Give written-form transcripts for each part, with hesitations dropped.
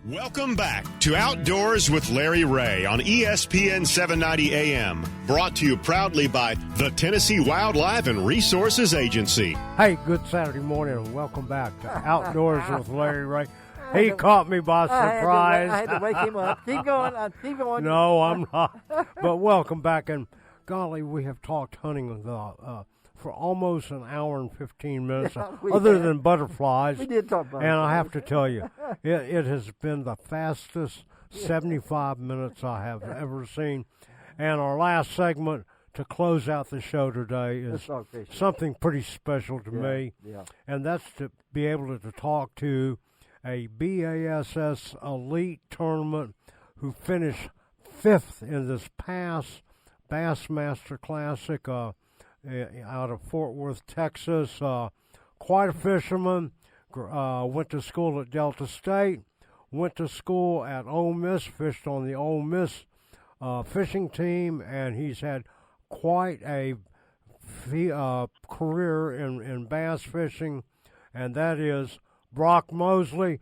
Welcome back to Outdoors with Larry Ray on ESPN 790 AM. Brought to you proudly by the Tennessee Wildlife and Resources Agency. Hey, good Saturday morning and welcome back to Outdoors with Larry Ray. He caught me by surprise. I had to wake him up. Keep going. Keep going. No, I'm not. But welcome back. And golly, we have talked hunting for almost an hour and 15 minutes, other than butterflies. We did talk about And I have to tell you, it has been the fastest 75 minutes I have ever seen. And our last segment to close out the show today is something pretty special to me. Yeah. And that's to be able to talk to a BASS Elite tournament who finished 5th in this past Bassmaster Classic out of Fort Worth, Texas. Quite a fisherman. Went to school at Delta State. Went to school at Ole Miss. Fished on the Ole Miss fishing team, and he's had quite a career in bass fishing, and that is Brock Mosley.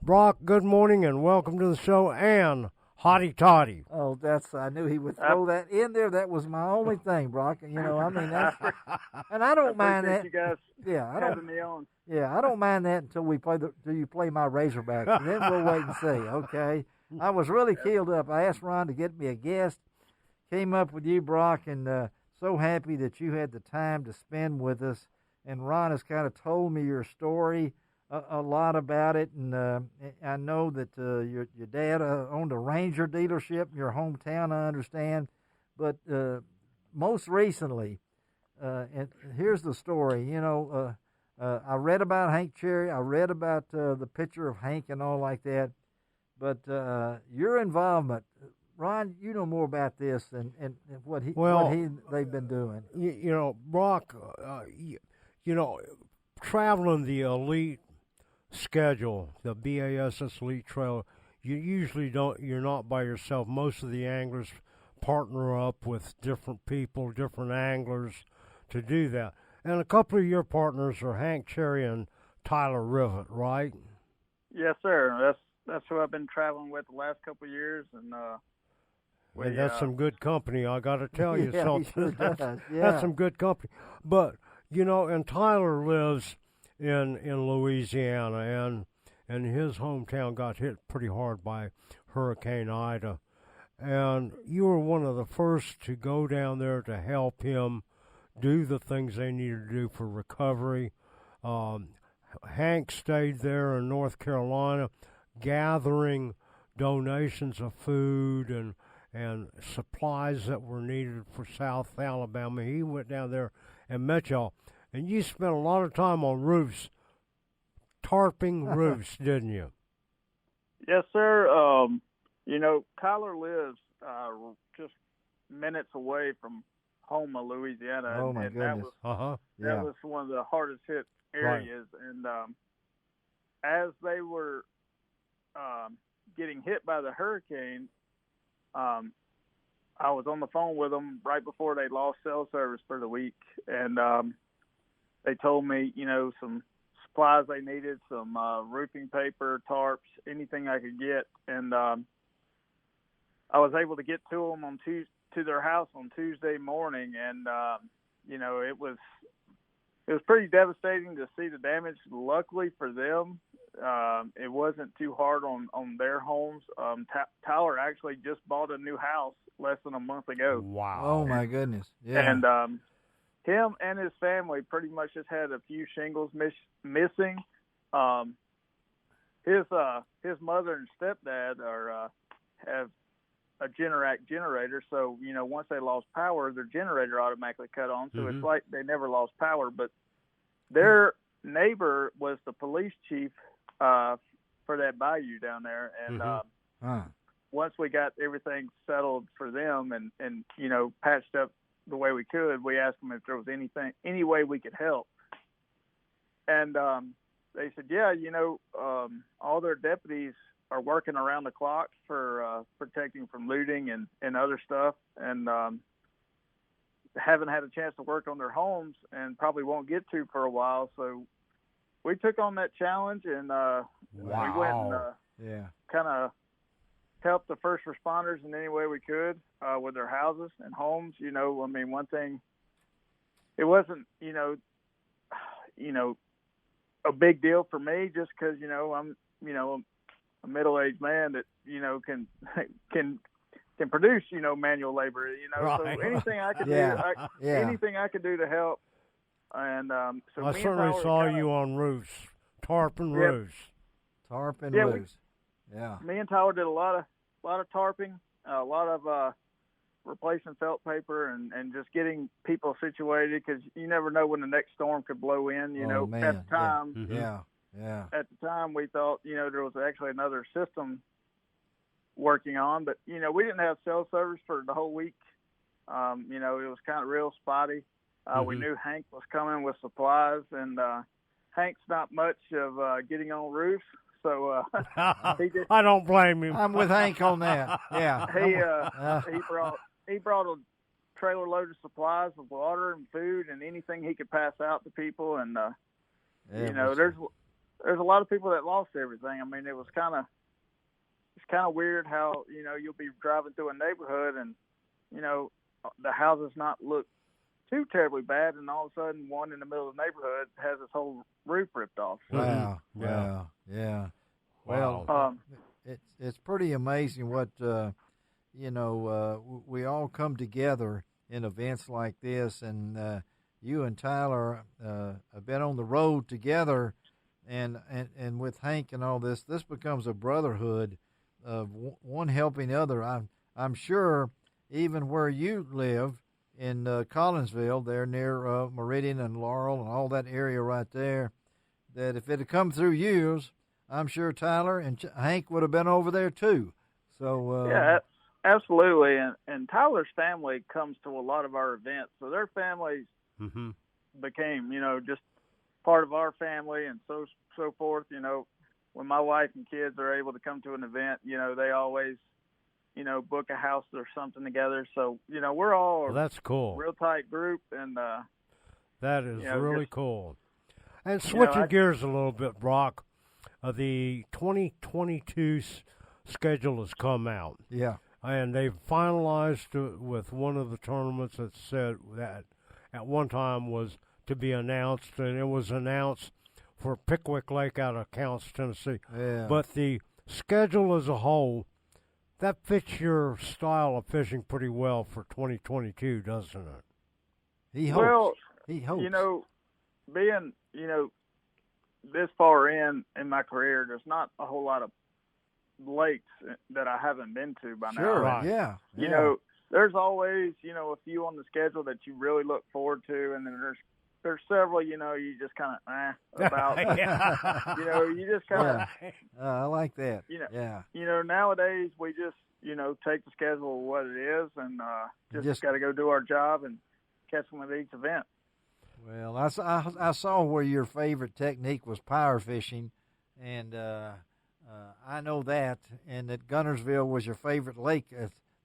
Brock, good morning and welcome to the show, and hotty toddy. Oh, I knew he would throw that in there. That was my only thing, Brock. And I don't mind that. You guys having me on. Yeah, I don't mind that until you play my Razorbacks, and then we'll wait and see. Okay. I was really keeled up. I asked Ron to get me a guest. Came up with you, Brock, and so happy that you had the time to spend with us. And Ron has kind of told me your story a lot about it, and I know that your dad owned a Ranger dealership in your hometown, I understand. But most recently, and here's the story. I read about Hank Cherry. I read about the picture of Hank and all like that. But your involvement, Ron, you know more about this and what they've been doing. Brock, traveling the elite schedule, the BASS Elite Trail, you're not by yourself. Most of the anglers partner up with different people, different anglers to do that. And a couple of your partners are Hank Cherry and Tyler Rivet, right? Yes, sir. That's who I've been traveling with the last couple of years, and that's some good company. I got to tell you something. That's some good company. But and Tyler lives in Louisiana, and his hometown got hit pretty hard by Hurricane Ida, and you were one of the first to go down there to help him do the things they needed to do for recovery. Hank stayed there in North Carolina, gathering donations of food and supplies that were needed for South Alabama. He went down there and met y'all. And you spent a lot of time on roofs, tarping roofs, didn't you? Yes, sir. Kyler lives just minutes away from Houma, Louisiana. Oh, my goodness. That was one of the hardest hit areas. Right. And as they were getting hit by the hurricane, I was on the phone with them right before they lost cell service for the week, and they told me, some supplies they needed, some roofing paper, tarps, anything I could get, and I was able to get to them to their house on Tuesday morning, and it was pretty devastating to see the damage. Luckily for them, it wasn't too hard on their homes. Tyler actually just bought a new house less than a month ago. Wow. Oh, my goodness. Yeah. And him and his family pretty much just had a few shingles missing. His mother and stepdad have a Generac generator, so once they lost power, their generator automatically cut on. So It's like they never lost power. But their neighbor was the police chief for that bayou down there, and once we got everything settled for them and patched up the way we could, we asked them if there was any way we could help, and they said, all their deputies are working around the clock for protecting from looting and other stuff, and haven't had a chance to work on their homes and probably won't get to for a while. So we took on that challenge, and we went and kind of help the first responders in any way we could with their houses and homes. You know, I mean, one thing, it wasn't, you know, a big deal for me just because, you know, I'm, you know, a middle-aged man that, you know, can produce, you know, manual labor, you know. Right. So anything I could do, anything I could do to help. And so I certainly saw you on roofs, tarping roofs. Tarping roofs. Me and Tyler did a lot of tarping, a lot of replacing felt paper and just getting people situated because you never know when the next storm could blow in. You know, man. at the time, At the time we thought, you know, there was actually another system working on, but you know, we didn't have cell service for the whole week. You know, it was kind of real spotty. We knew Hank was coming with supplies, and Hank's not much of getting on roofs. So I don't blame him. I'm with Hank on that. Yeah. He brought a trailer load of supplies of water and food and anything he could pass out to people. And you know, there's a lot of people that lost everything. I mean, it's kind of weird how, you know, you'll be driving through a neighborhood and, you know, the houses not look too terribly bad, and all of a sudden one in the middle of the neighborhood has its whole roof ripped off. Wow. Well, it's pretty amazing what you know. We all come together in events like this, and you and Tyler have been on the road together, and with Hank and all this becomes a brotherhood of one helping the other. I'm sure even where you live in Collinsville, there near Meridian and Laurel and all that area right there, that if it had come through yours, I'm sure Tyler and Hank would have been over there too. So yeah, absolutely. And Tyler's family comes to a lot of our events, so their families became, you know, just part of our family and so forth. You know, when my wife and kids are able to come to an event, you know, they always, you know, book a house or something together. So, you know, we're all that's cool, real tight group, and that is, you know, really cool. And switching, you know, gears a little bit, Brock, the 2022 schedule has come out. Yeah, and they've finalized with one of the tournaments that said that at one time was to be announced, and it was announced for Pickwick Lake out of Counce, Tennessee. Yeah. But the schedule as a whole, that fits your style of fishing pretty well for 2022, doesn't it? He hopes. Well, he hopes. You know, being, you know, this far in my career, there's not a whole lot of lakes that I haven't been to by now. Sure, right. Yeah. You know, there's always, you know, a few on the schedule that you really look forward to, and then there's several, you know, you just kind of about. You know, you just kind of. I like that. You know, yeah. You know, nowadays we just, you know, take the schedule of what it is, and just got to go do our job and catch them at each event. Well, I saw where your favorite technique was power fishing, and I know that, and that Gunnersville was your favorite lake.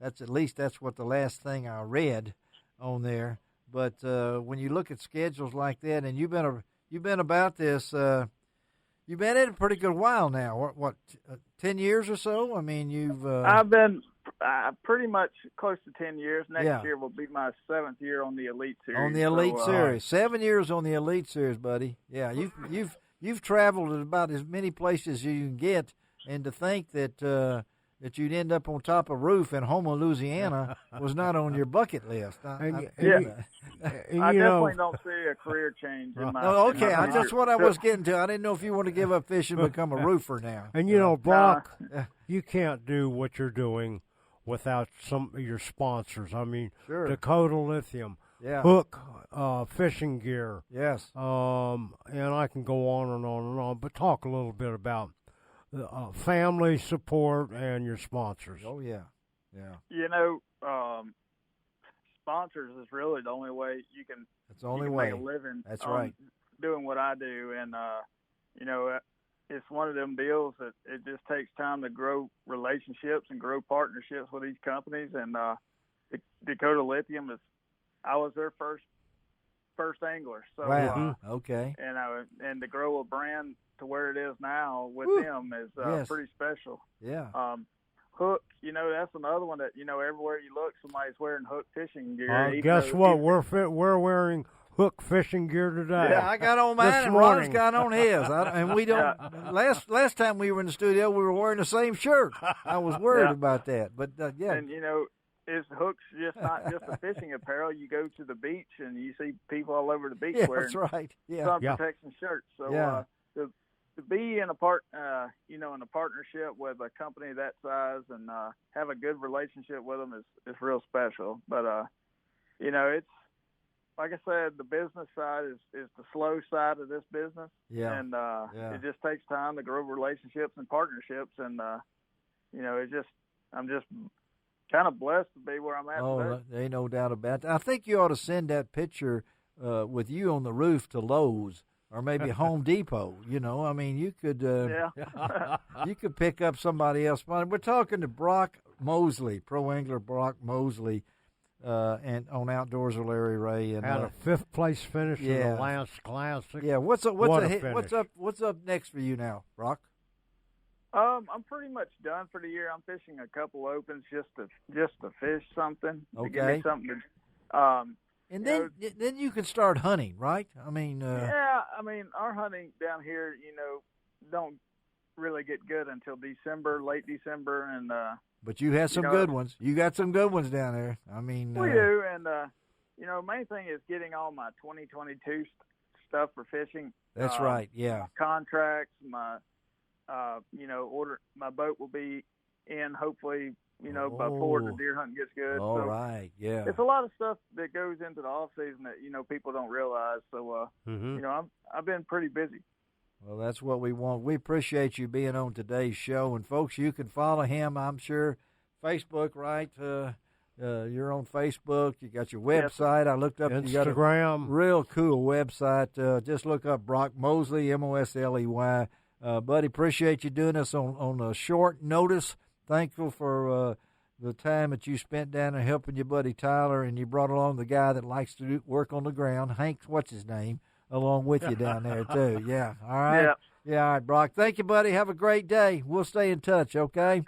That's what the last thing I read on there. But when you look at schedules like that, and you've been about this, you've been at it a pretty good while now. What 10 years or so? I mean, you've. I've been pretty much close to 10 years. Next year will be my 7th year on the Elite Series. On the Elite Series, 7 years on the Elite Series, buddy. Yeah, you've traveled about as many places as you can get, and to think that you'd end up on top of a roof in Houma, Louisiana, was not on your bucket list. I definitely don't see a career change in my. No, okay, that's what I was getting to. I didn't know if you want to give up fishing and become a roofer now. And you know, Brock, you can't do what you're doing without some of your sponsors. I mean, sure. Dakota Lithium, Hook, fishing gear. Yes. And I can go on and on and on, but talk a little bit about family support and your sponsors. Oh, yeah. You know, sponsors is really the only way you can, make a living. That's right. Doing what I do. And, you know, it's one of them deals that it just takes time to grow relationships and grow partnerships with these companies. And Dakota Lithium I was their first angler. So, wow. Okay. And to grow a brand to where it is now with them is Yes. pretty special. Yeah. Hook, that's another one that, everywhere you look, somebody's wearing hook fishing gear. even Guess though what? We're wearing hook fishing gear today. Yeah, I got on mine, This and Ron's morning. got on his. And we don't. Last time we were in the studio, we were wearing the same shirt. I was worried about that, but yeah. And it's hooks just not just a fishing apparel. You go to the beach and you see people all over the beach Yeah, wearing that's right. Yeah. sun Yeah. protection shirts. So Yeah. to be in a in a partnership with a company that size and have a good relationship with them is real special. But it's like I said, the business side is the slow side of this business. Yeah. And it just takes time to grow relationships and partnerships. And I'm just kind of blessed to be where I'm at today. There ain't no doubt about that. I think you ought to send that picture with you on the roof to Lowe's or maybe Home Depot. I mean, you could you could pick up somebody else. We're talking to Brock Mosley, pro angler Brock Mosley, and on Outdoors with Larry Ray, and Had a 5th place finish in yeah. the last Classic. yeah. What's up? What a finish. What's up next for you now, Brock? I'm pretty much done for the year. I'm fishing a couple opens just to fish something. To give Okay. me something to. And then you can start hunting, right? I mean, Yeah, our hunting down here, don't really get good until December, late December, and but you had some good ones. You got some good ones down there. I mean, we do. And main thing is getting all my 2022 stuff for fishing. That's right. Yeah. Contracts, my order. My boat will be in hopefully. Before the deer hunting gets good. All so right. Yeah. it's a lot of stuff that goes into the off season that people don't realize. So I've been pretty busy. Well, that's what we want. We appreciate you being on today's show, and folks, you can follow him. I'm sure Facebook, right? You're on Facebook. You got your website. I looked up. You got a Instagram. real cool website. Just look up Brock Mosley, Mosley. Buddy, appreciate you doing this on a short notice. Thankful for the time that you spent down there helping your buddy Tyler, and you brought along the guy that likes to work on the ground, Hank, what's his name, along with you down there, too. Yeah, all right? Yeah, all right, Brock. Thank you, buddy. Have a great day. We'll stay in touch, okay?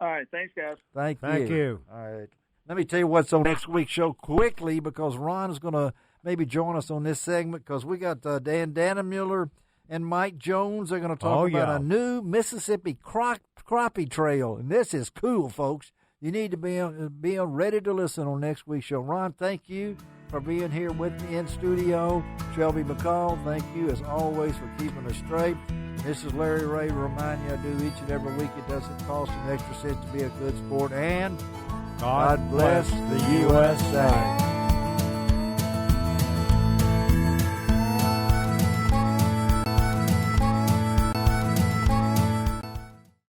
All right. Thanks, guys. Thank Thank you. All right. Let me tell you what's on next week's show quickly, because Ron is going to maybe join us on this segment, because we got Dan Dannemuller and Mike Jones are going to talk about a new Mississippi crappie trail, and this is cool, folks. You need to be ready to listen on next week's show. Ron, thank you for being here with me in studio. Shelby McCall, thank you as always for keeping us straight. This is Larry Ray. Remind you, I do each and every week. It doesn't cost an extra cent to be a good sport, and God bless the USA.